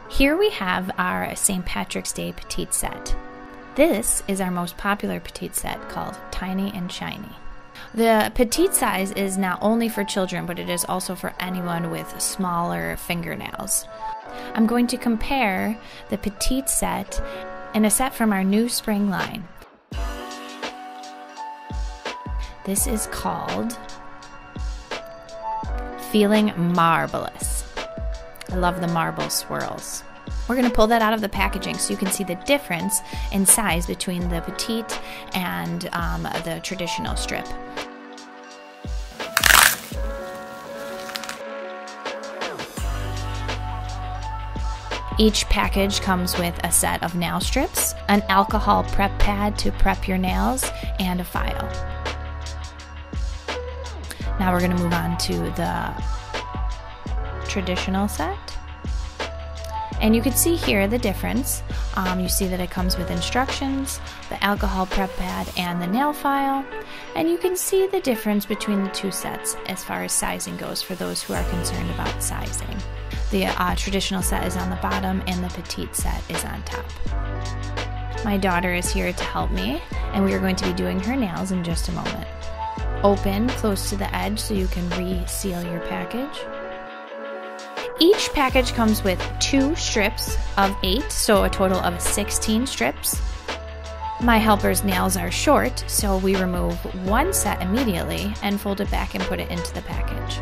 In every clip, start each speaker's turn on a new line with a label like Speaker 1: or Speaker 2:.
Speaker 1: Here we have our St. Patrick's Day Petite set. This is our most popular Petite set called Tiny and Shiny. The Petite size is not only for children, but it is also for anyone with smaller fingernails. I'm going to compare the Petite set and a set from our new spring line. This is called Feeling Marvelous. I love the marble swirls. We're going to pull that out of the packaging so you can see the difference in size between the Petite and the traditional strip. Each package comes with a set of nail strips, an alcohol prep pad to prep your nails, and a file. Now we're going to move on to the traditional set. And you can see here the difference. You see that it comes with instructions, the alcohol prep pad, and the nail file. And you can see the difference between the two sets as far as sizing goes for those who are concerned about sizing. The traditional set is on the bottom and the Petite set is on top. My daughter is here to help me, and we are going to be doing her nails in just a moment. Open close to the edge so you can reseal your package. Each package comes with 2 strips of 8, so a total of 16 strips. My helper's nails are short, so we remove 1 set immediately and fold it back and put it into the package.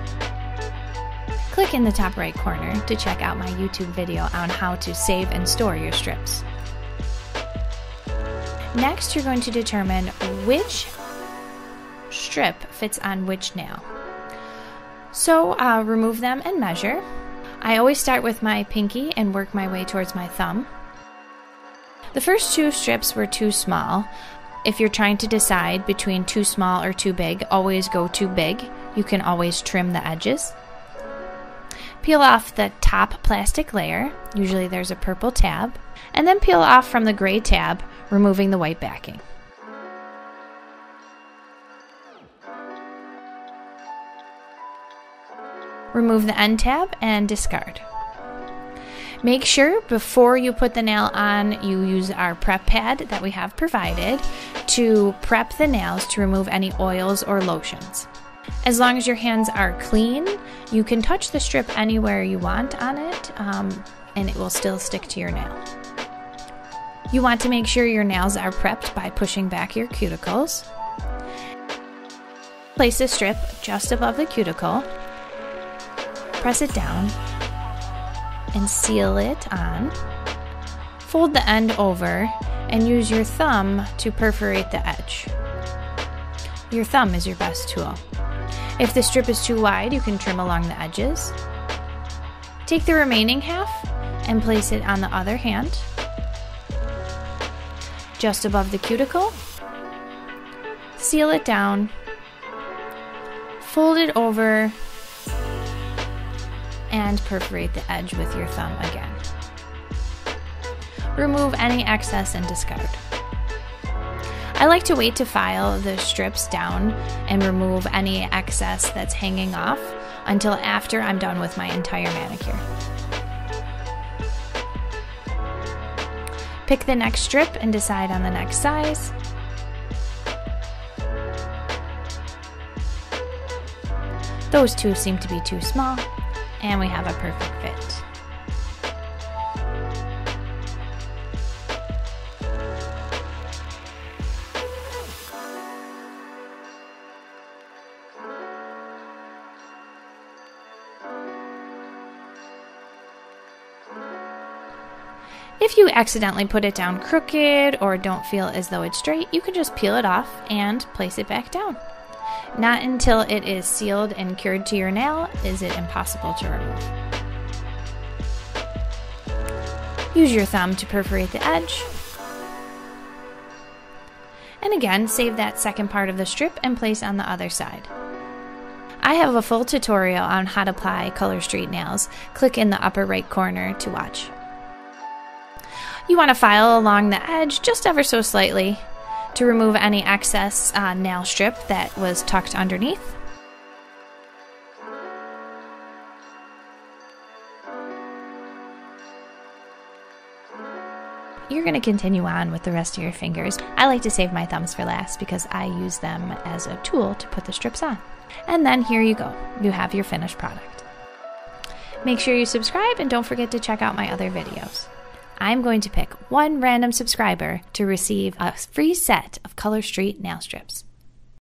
Speaker 1: Click in the top right corner to check out my YouTube video on how to save and store your strips. Next, you're going to determine which strip fits on which nail. So remove them and measure. I always start with my pinky and work my way towards my thumb. The first 2 strips were too small. If you're trying to decide between too small or too big, always go too big. You can always trim the edges. Peel off the top plastic layer, usually there's a purple tab, and then peel off from the gray tab, removing the white backing. Remove the end tab and discard. Make sure before you put the nail on, you use our prep pad that we have provided to prep the nails to remove any oils or lotions. As long as your hands are clean, you can touch the strip anywhere you want on it, and it will still stick to your nail. You want to make sure your nails are prepped by pushing back your cuticles. Place the strip just above the cuticle. Press it down and seal it on. Fold the end over and use your thumb to perforate the edge. Your thumb is your best tool. If the strip is too wide, you can trim along the edges. Take the remaining half and place it on the other hand, just above the cuticle. Seal it down, fold it over, and perforate the edge with your thumb again. Remove any excess and discard. I like to wait to file the strips down and remove any excess that's hanging off until after I'm done with my entire manicure. Pick the next strip and decide on the next size. Those 2 seem to be too small, and we have a perfect fit. If you accidentally put it down crooked or don't feel as though it's straight, you can just peel it off and place it back down. Not until it is sealed and cured to your nail is it impossible to remove. Use your thumb to perforate the edge. And again, save that second part of the strip and place on the other side. I have a full tutorial on how to apply Color Street nails. Click in the upper right corner to watch. You want to file along the edge just ever so slightly to remove any excess nail strip that was tucked underneath. you're going to continue on with the rest of your fingers. I like to save my thumbs for last because I use them as a tool to put the strips on. And then here you go. You have your finished product. Make sure you subscribe and don't forget to check out my other videos. I'm going to pick one random subscriber to receive a free set of Color Street nail strips.